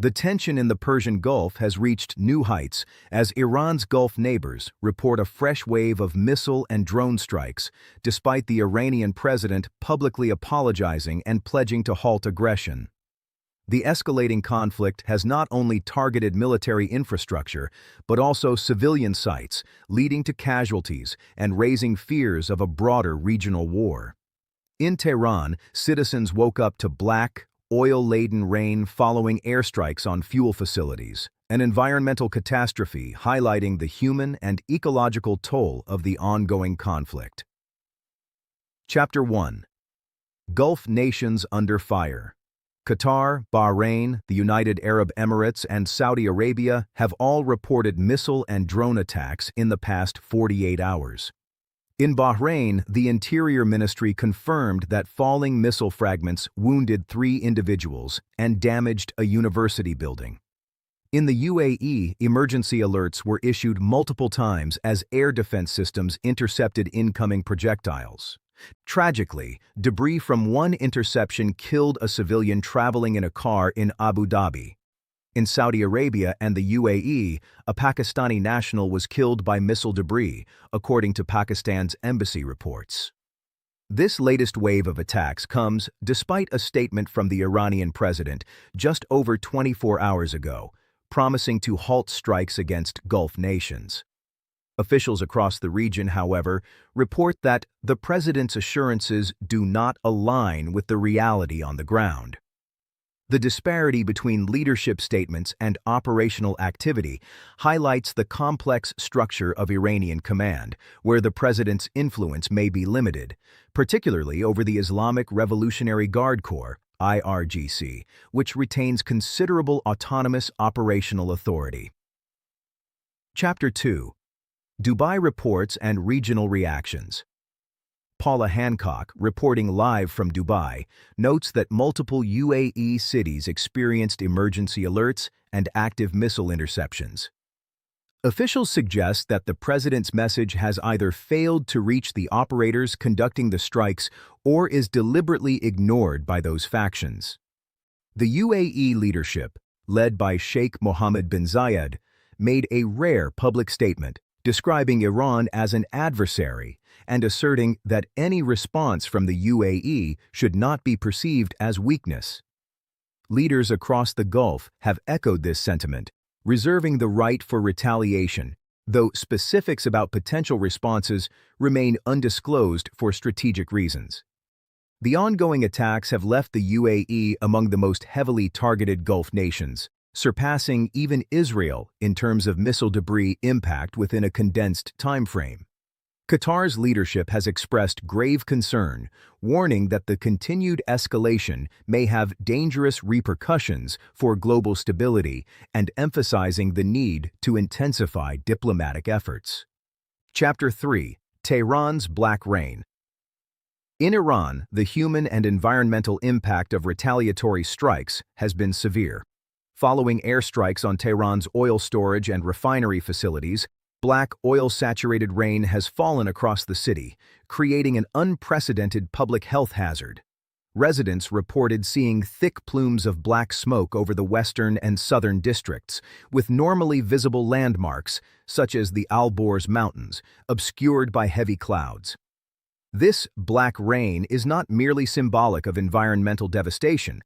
The tension in the Persian Gulf has reached new heights as Iran's Gulf neighbors report a fresh wave of missile and drone strikes, despite the Iranian president publicly apologizing and pledging to halt aggression. The escalating conflict has not only targeted military infrastructure, but also civilian sites, leading to casualties and raising fears of a broader regional war. In Tehran, citizens woke up to black, oil-laden rain following airstrikes on fuel facilities, an environmental catastrophe highlighting the human and ecological toll of the ongoing conflict. Chapter 1. Gulf Nations Under Fire. Qatar, Bahrain, the United Arab Emirates, and Saudi Arabia have all reported missile and drone attacks in the past 48 hours. In Bahrain, the Interior Ministry confirmed that falling missile fragments wounded 3 individuals and damaged a university building. In the UAE, emergency alerts were issued multiple times as air defense systems intercepted incoming projectiles. Tragically, debris from one interception killed a civilian traveling in a car in Abu Dhabi. In Saudi Arabia and the UAE, a Pakistani national was killed by missile debris, according to Pakistan's embassy reports. This latest wave of attacks comes despite a statement from the Iranian president just over 24 hours ago, promising to halt strikes against Gulf nations. Officials across the region, however, report that the president's assurances do not align with the reality on the ground. The disparity between leadership statements and operational activity highlights the complex structure of Iranian command, where the president's influence may be limited, particularly over the Islamic Revolutionary Guard Corps, IRGC, which retains considerable autonomous operational authority. Chapter 2. Dubai Reports and Regional Reactions. Paula Hancock, reporting live from Dubai, notes that multiple UAE cities experienced emergency alerts and active missile interceptions. Officials suggest that the president's message has either failed to reach the operators conducting the strikes or is deliberately ignored by those factions. The UAE leadership, led by Sheikh Mohammed bin Zayed, made a rare public statement describing Iran as an adversary and asserting that any response from the UAE should not be perceived as weakness. Leaders across the Gulf have echoed this sentiment, reserving the right for retaliation, though specifics about potential responses remain undisclosed for strategic reasons. The ongoing attacks have left the UAE among the most heavily targeted Gulf nations, surpassing even Israel in terms of missile debris impact within a condensed timeframe. Qatar's leadership has expressed grave concern, warning that the continued escalation may have dangerous repercussions for global stability and emphasizing the need to intensify diplomatic efforts. Chapter 3. Tehran's Black Rain. In Iran, the human and environmental impact of retaliatory strikes has been severe. Following airstrikes on Tehran's oil storage and refinery facilities, black oil-saturated rain has fallen across the city, creating an unprecedented public health hazard. Residents reported seeing thick plumes of black smoke over the western and southern districts, with normally visible landmarks, such as the Alborz Mountains, obscured by heavy clouds. This black rain is not merely symbolic of environmental devastation.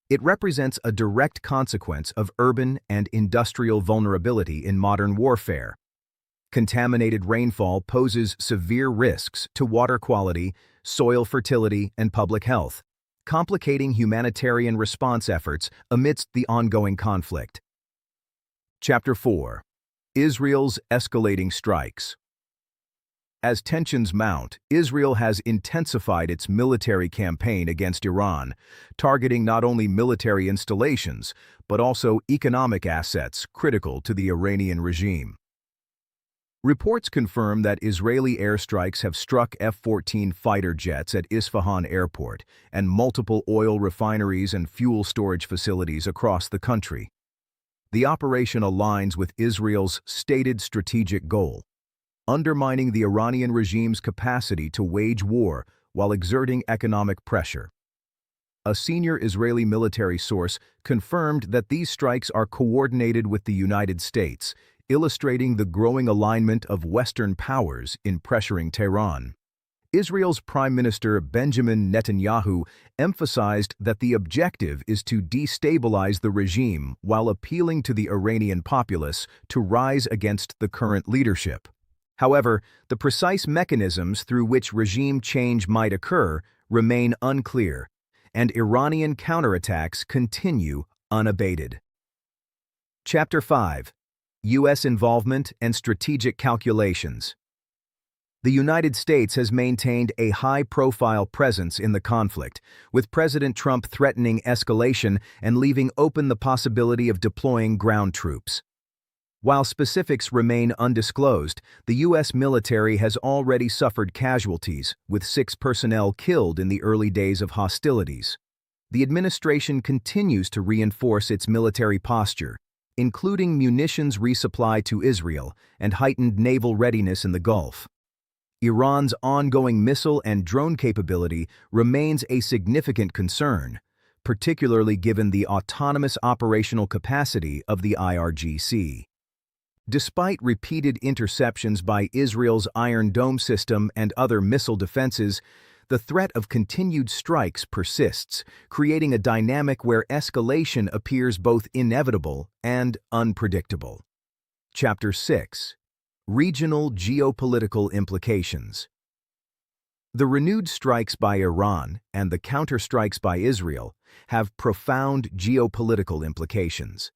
It represents a direct consequence of urban and industrial vulnerability in modern warfare. Contaminated rainfall poses severe risks to water quality, soil fertility, and public health, complicating humanitarian response efforts amidst the ongoing conflict. Chapter 4. Israel's Escalating Strikes. As tensions mount, Israel has intensified its military campaign against Iran, targeting not only military installations, but also economic assets critical to the Iranian regime. Reports confirm that Israeli airstrikes have struck F-14 fighter jets at Isfahan Airport and multiple oil refineries and fuel storage facilities across the country. The operation aligns with Israel's stated strategic goal, undermining the Iranian regime's capacity to wage war while exerting economic pressure. a senior Israeli military source confirmed that these strikes are coordinated with the United States, illustrating the growing alignment of Western powers in pressuring Tehran. Israel's Prime Minister Benjamin Netanyahu emphasized that the objective is to destabilize the regime while appealing to the Iranian populace to rise against the current leadership. However, the precise mechanisms through which regime change might occur remain unclear, and Iranian counterattacks continue unabated. Chapter 5. U.S. Involvement and Strategic Calculations. The United States has maintained a high-profile presence in the conflict, with President Trump threatening escalation and leaving open the possibility of deploying ground troops. While specifics remain undisclosed, the U.S. military has already suffered casualties, with 6 personnel killed in the early days of hostilities. The administration continues to reinforce its military posture, including munitions resupply to Israel and heightened naval readiness in the Gulf. Iran's ongoing missile and drone capability remains a significant concern, particularly given the autonomous operational capacity of the IRGC. Despite repeated interceptions by Israel's Iron Dome system and other missile defenses, the threat of continued strikes persists, creating a dynamic where escalation appears both inevitable and unpredictable. Chapter 6. Regional Geopolitical Implications. The renewed strikes by Iran and the counterstrikes by Israel have profound geopolitical implications.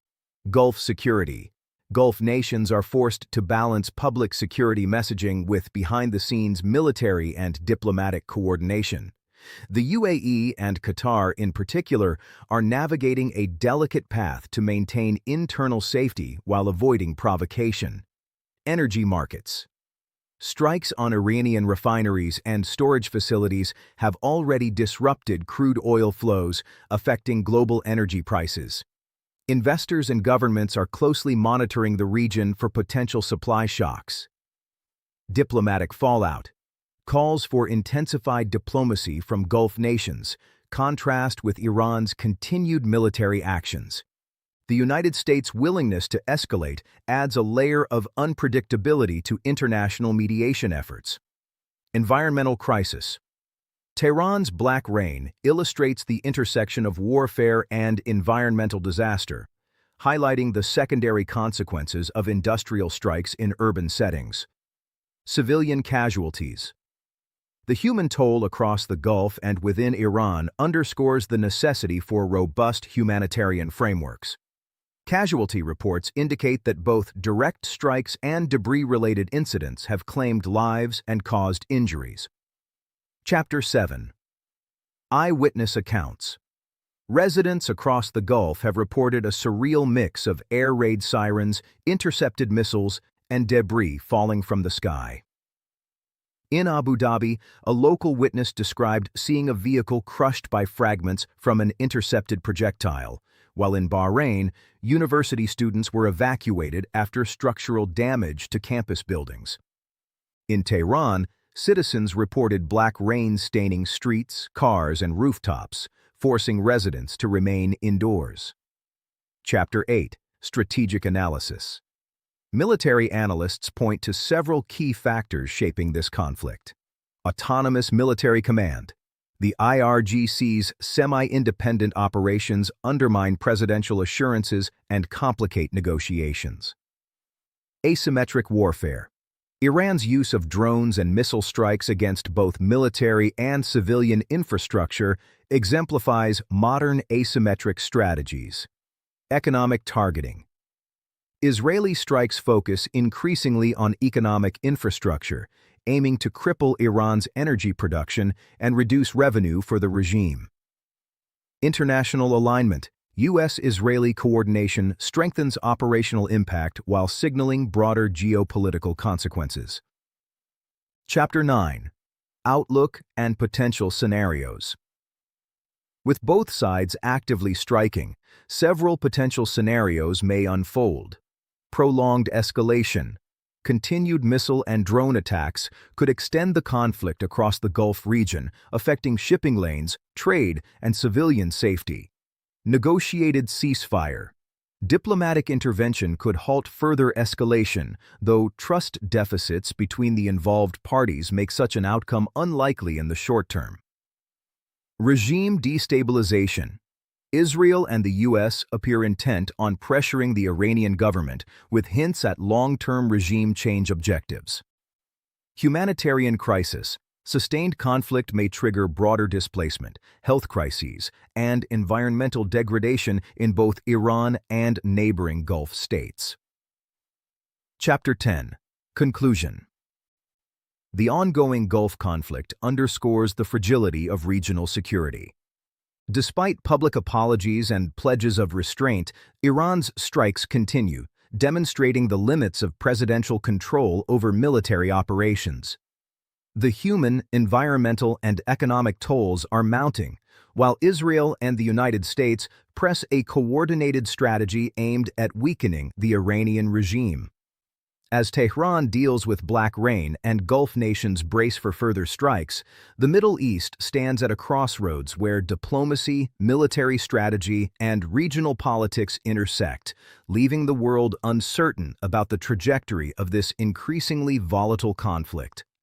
Gulf security. Gulf nations are forced to balance public security messaging with behind-the-scenes military and diplomatic coordination. The UAE and Qatar, in particular, are navigating a delicate path to maintain internal safety while avoiding provocation. Energy markets. Strikes on Iranian refineries and storage facilities have already disrupted crude oil flows, affecting global energy prices. Investors and governments are closely monitoring the region for potential supply shocks. Diplomatic fallout. Calls for intensified diplomacy from Gulf nations contrast with Iran's continued military actions. The United States' willingness to escalate adds a layer of unpredictability to international mediation efforts. Environmental crisis. Tehran's Black Rain illustrates the intersection of warfare and environmental disaster, highlighting the secondary consequences of industrial strikes in urban settings. Civilian casualties. The human toll across the Gulf and within Iran underscores the necessity for robust humanitarian frameworks. Casualty reports indicate that both direct strikes and debris-related incidents have claimed lives and caused injuries. Chapter 7. Eyewitness accounts. Residents across the Gulf have reported a surreal mix of air raid sirens, intercepted missiles, and debris falling from the sky. In Abu Dhabi, a local witness described seeing a vehicle crushed by fragments from an intercepted projectile, while in Bahrain, university students were evacuated after structural damage to campus buildings. In Tehran, citizens reported black rain staining streets, cars, and rooftops, forcing residents to remain indoors. Chapter 8. Strategic Analysis. Military analysts point to several key factors shaping this conflict. Autonomous military command. The IRGC's semi-independent operations undermine presidential assurances and complicate negotiations. Asymmetric warfare. Iran's use of drones and missile strikes against both military and civilian infrastructure exemplifies modern asymmetric strategies. Economic targeting. Israeli strikes focus increasingly on economic infrastructure, aiming to cripple Iran's energy production and reduce revenue for the regime. International alignment. U.S.-Israeli coordination strengthens operational impact while signaling broader geopolitical consequences. Chapter 9. Outlook and Potential Scenarios. With both sides actively striking, several potential scenarios may unfold. Prolonged escalation. continued missile and drone attacks could extend the conflict across the Gulf region, affecting shipping lanes, trade, and civilian safety. Negotiated ceasefire. Diplomatic intervention could halt further escalation, though trust deficits between the involved parties make such an outcome unlikely in the short term. Regime destabilization. Israel and the U.S. appear intent on pressuring the Iranian government with hints at long-term regime change objectives. Humanitarian crisis. Sustained conflict may trigger broader displacement, health crises, and environmental degradation in both Iran and neighboring Gulf states. Chapter 10. Conclusion. The ongoing Gulf conflict underscores the fragility of regional security. Despite public apologies and pledges of restraint, Iran's strikes continue, demonstrating the limits of presidential control over military operations. The human, environmental, and economic tolls are mounting, while Israel and the United States press a coordinated strategy aimed at weakening the Iranian regime. As Tehran deals with black rain and Gulf nations brace for further strikes, the Middle East stands at a crossroads where diplomacy, military strategy, and regional politics intersect, leaving the world uncertain about the trajectory of this increasingly volatile conflict.